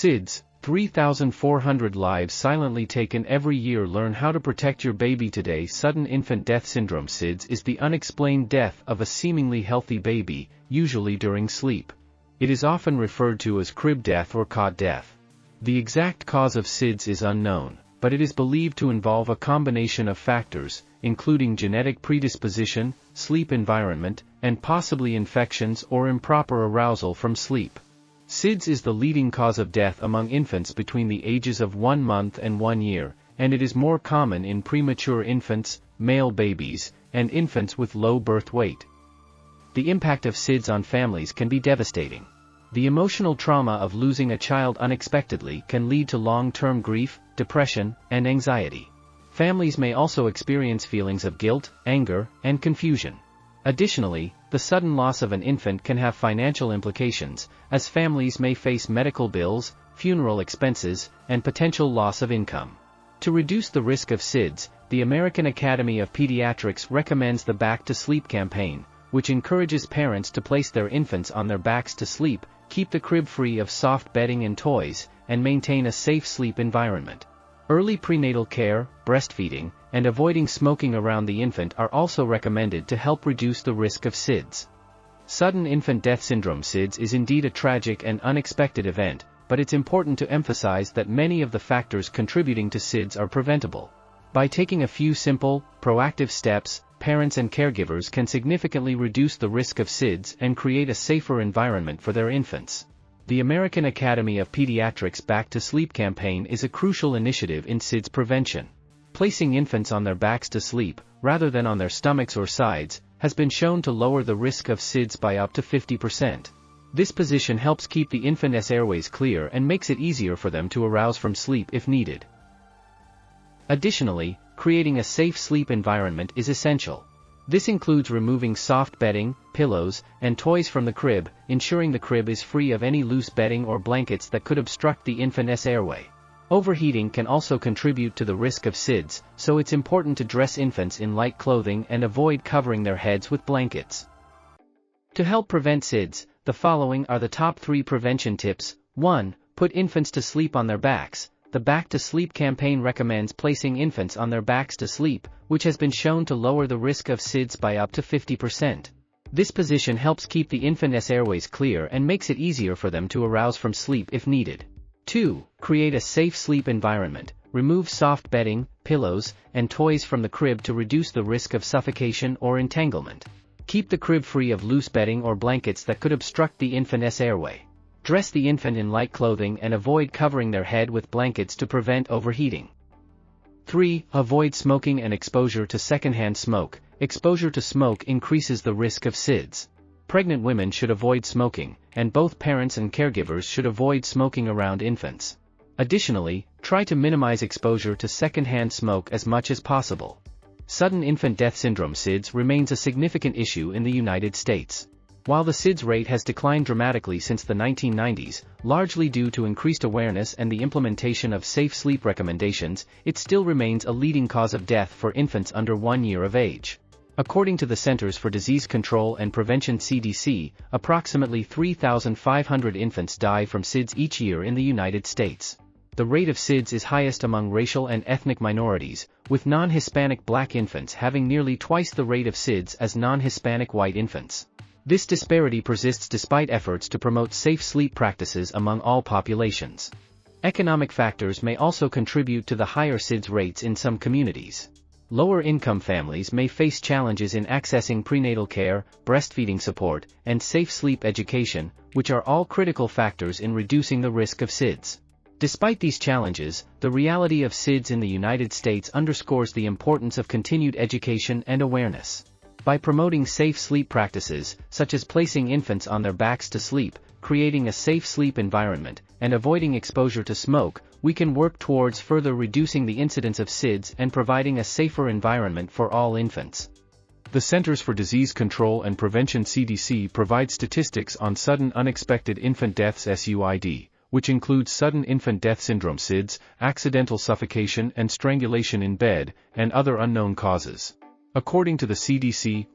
SIDS, 3,400 lives silently taken every year. Learn how to protect your baby today. Sudden infant death syndrome. SIDS is the unexplained death of a seemingly healthy baby, usually during sleep. It is often referred to as crib death or cot death. The exact cause of SIDS is unknown, but it is believed to involve a combination of factors, including genetic predisposition, sleep environment, and possibly infections or improper arousal from sleep. SIDS is the leading cause of death among infants between the ages of 1 month and 1 year, and it is more common in premature infants, male babies, and infants with low birth weight. The impact of SIDS on families can be devastating. The emotional trauma of losing a child unexpectedly can lead to long-term grief, depression, and anxiety. Families may also experience feelings of guilt, anger, and confusion. Additionally, the sudden loss of an infant can have financial implications, as families may face medical bills, funeral expenses, and potential loss of income. To reduce the risk of SIDS, the American Academy of Pediatrics recommends the Back to Sleep campaign, which encourages parents to place their infants on their backs to sleep, keep the crib free of soft bedding and toys, and maintain a safe sleep environment. Early prenatal care, breastfeeding, and avoiding smoking around the infant are also recommended to help reduce the risk of SIDS. Sudden infant death syndrome. SIDS is indeed a tragic and unexpected event, but it's important to emphasize that many of the factors contributing to SIDS are preventable. By taking a few simple, proactive steps, parents and caregivers can significantly reduce the risk of SIDS and create a safer environment for their infants. The American Academy of Pediatrics Back to Sleep campaign is a crucial initiative in SIDS prevention. Placing infants on their backs to sleep, rather than on their stomachs or sides, has been shown to lower the risk of SIDS by up to 50%. This position helps keep the infant's airways clear and makes it easier for them to arouse from sleep if needed. Additionally, creating a safe sleep environment is essential. This includes removing soft bedding, pillows, and toys from the crib, ensuring the crib is free of any loose bedding or blankets that could obstruct the infant's airway. Overheating can also contribute to the risk of SIDS, so it's important to dress infants in light clothing and avoid covering their heads with blankets. To help prevent SIDS, the following are the top 3 prevention tips. 1. Put infants to sleep on their backs. The Back to Sleep campaign recommends placing infants on their backs to sleep, which has been shown to lower the risk of SIDS by up to 50%. This position helps keep the infant's airways clear and makes it easier for them to arouse from sleep if needed. 2. Create a safe sleep environment. Remove soft bedding, pillows, and toys from the crib to reduce the risk of suffocation or entanglement. Keep the crib free of loose bedding or blankets that could obstruct the infant's airway. Dress the infant in light clothing and avoid covering their head with blankets to prevent overheating. 3. Avoid smoking and exposure to secondhand smoke. Exposure to smoke increases the risk of SIDS. Pregnant women should avoid smoking, and both parents and caregivers should avoid smoking around infants. Additionally, try to minimize exposure to secondhand smoke as much as possible. Sudden infant death syndrome. SIDS remains a significant issue in the United States. While the SIDS rate has declined dramatically since the 1990s, largely due to increased awareness and the implementation of safe sleep recommendations, it still remains a leading cause of death for infants under 1 year of age. According to the Centers for Disease Control and Prevention (CDC), approximately 3,500 infants die from SIDS each year in the United States. The rate of SIDS is highest among racial and ethnic minorities, with non-Hispanic Black infants having nearly twice the rate of SIDS as non-Hispanic white infants. This disparity persists despite efforts to promote safe sleep practices among all populations. Economic factors may also contribute to the higher SIDS rates in some communities. Lower-income families may face challenges in accessing prenatal care, breastfeeding support, and safe sleep education, which are all critical factors in reducing the risk of SIDS. Despite these challenges, the reality of SIDS in the United States underscores the importance of continued education and awareness. By promoting safe sleep practices, such as placing infants on their backs to sleep, creating a safe sleep environment, and avoiding exposure to smoke, we can work towards further reducing the incidence of SIDS and providing a safer environment for all infants. The Centers for Disease Control and Prevention (CDC) provides statistics on sudden unexpected infant deaths (SUID), which includes sudden infant death syndrome (SIDS), accidental suffocation and strangulation in bed, and other unknown causes. According to the CDC,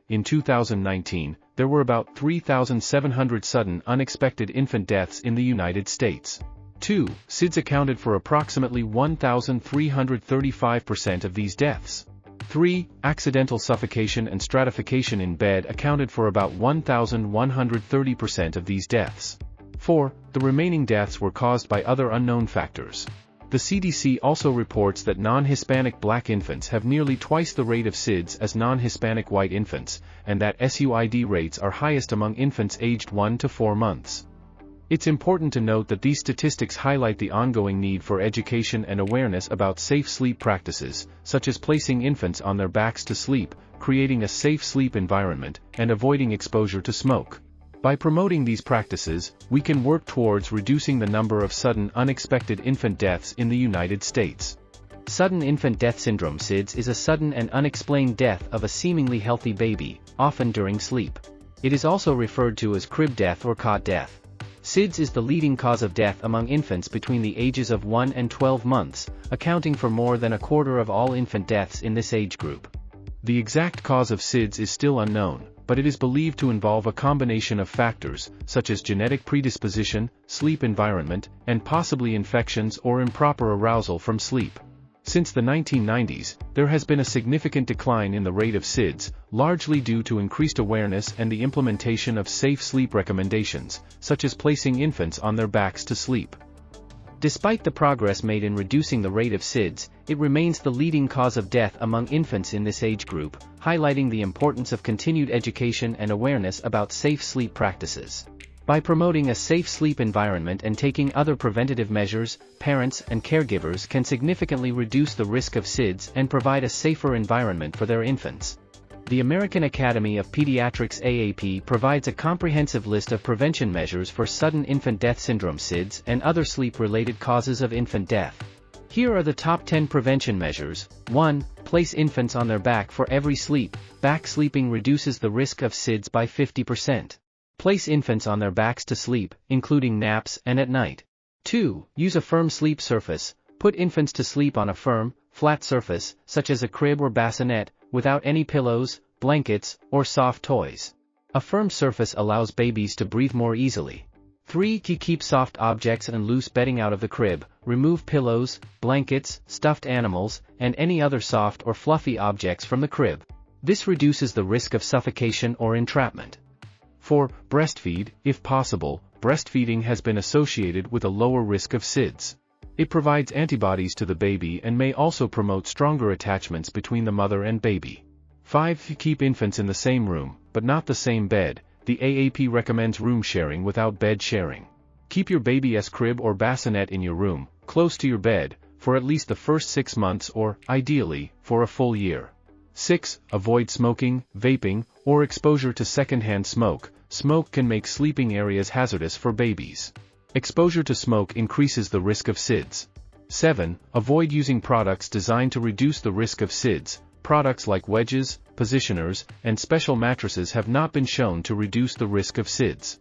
in 2019, there were about 3,700 sudden unexpected infant deaths in the United States. 2. SIDS accounted for approximately 1,335% of these deaths. 3. Accidental suffocation and stratification in bed accounted for about 1,130% of these deaths. 4. The remaining deaths were caused by other unknown factors. The CDC also reports that non-Hispanic black infants have nearly twice the rate of SIDS as non-Hispanic white infants, and that SIDS rates are highest among infants aged 1 to 4 months. It's important to note that these statistics highlight the ongoing need for education and awareness about safe sleep practices, such as placing infants on their backs to sleep, creating a safe sleep environment, and avoiding exposure to smoke. By promoting these practices, we can work towards reducing the number of sudden unexpected infant deaths in the United States. Sudden infant death syndrome (SIDS) is a sudden and unexplained death of a seemingly healthy baby, often during sleep. It is also referred to as crib death or cot death. SIDS is the leading cause of death among infants between the ages of 1 and 12 months, accounting for more than a quarter of all infant deaths in this age group. The exact cause of SIDS is still unknown, but it is believed to involve a combination of factors, such as genetic predisposition, sleep environment, and possibly infections or improper arousal from sleep. Since the 1990s, there has been a significant decline in the rate of SIDS, largely due to increased awareness and the implementation of safe sleep recommendations, such as placing infants on their backs to sleep. Despite the progress made in reducing the rate of SIDS, it remains the leading cause of death among infants in this age group, highlighting the importance of continued education and awareness about safe sleep practices. By promoting a safe sleep environment and taking other preventative measures, parents and caregivers can significantly reduce the risk of SIDS and provide a safer environment for their infants. The American Academy of Pediatrics (AAP) provides a comprehensive list of prevention measures for sudden infant death syndrome (SIDS) and other sleep-related causes of infant death. Here are the top 10 prevention measures. 1. Place infants on their back for every sleep. Back sleeping reduces the risk of SIDS by 50%. Place infants on their backs to sleep, including naps and at night. 2. Use a firm sleep surface. Put infants to sleep on a firm, flat surface, such as a crib or bassinet, without any pillows, blankets, or soft toys. A firm surface allows babies to breathe more easily. 3. Keep soft objects and loose bedding out of the crib. Remove pillows, blankets, stuffed animals, and any other soft or fluffy objects from the crib. This reduces the risk of suffocation or entrapment. 4. Breastfeed. If possible, breastfeeding has been associated with a lower risk of SIDS. It provides antibodies to the baby and may also promote stronger attachments between the mother and baby. 5. Keep infants in the same room, but not the same bed. The AAP recommends room sharing without bed sharing. Keep your baby's crib or bassinet in your room, close to your bed, for at least the first 6 months or, ideally, for a full year. 6. Avoid smoking, vaping, or exposure to secondhand smoke. Smoke can make sleeping areas hazardous for babies. Exposure to smoke increases the risk of SIDS. 7. Avoid using products designed to reduce the risk of SIDS. Products like wedges, positioners, and special mattresses have not been shown to reduce the risk of SIDS.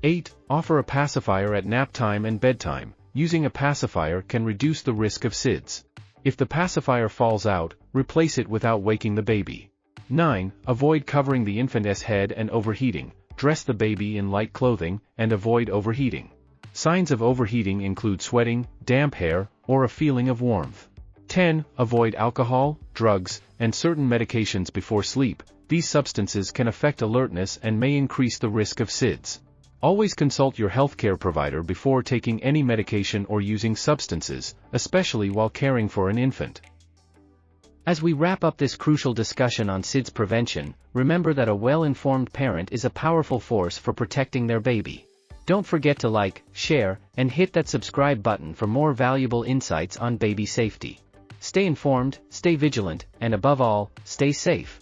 8. Offer a pacifier at nap time and bedtime. Using a pacifier can reduce the risk of SIDS. If the pacifier falls out, replace it without waking the baby. 9. Avoid covering the infant's head and overheating. Dress the baby in light clothing, and avoid overheating. Signs of overheating include sweating, damp hair, or a feeling of warmth. 10. Avoid alcohol, drugs, and certain medications before sleep. These substances can affect alertness and may increase the risk of SIDS. Always consult your healthcare provider before taking any medication or using substances, especially while caring for an infant. As we wrap up this crucial discussion on SIDS prevention, remember that a well-informed parent is a powerful force for protecting their baby. Don't forget to like, share, and hit that subscribe button for more valuable insights on baby safety. Stay informed, stay vigilant, and above all, stay safe.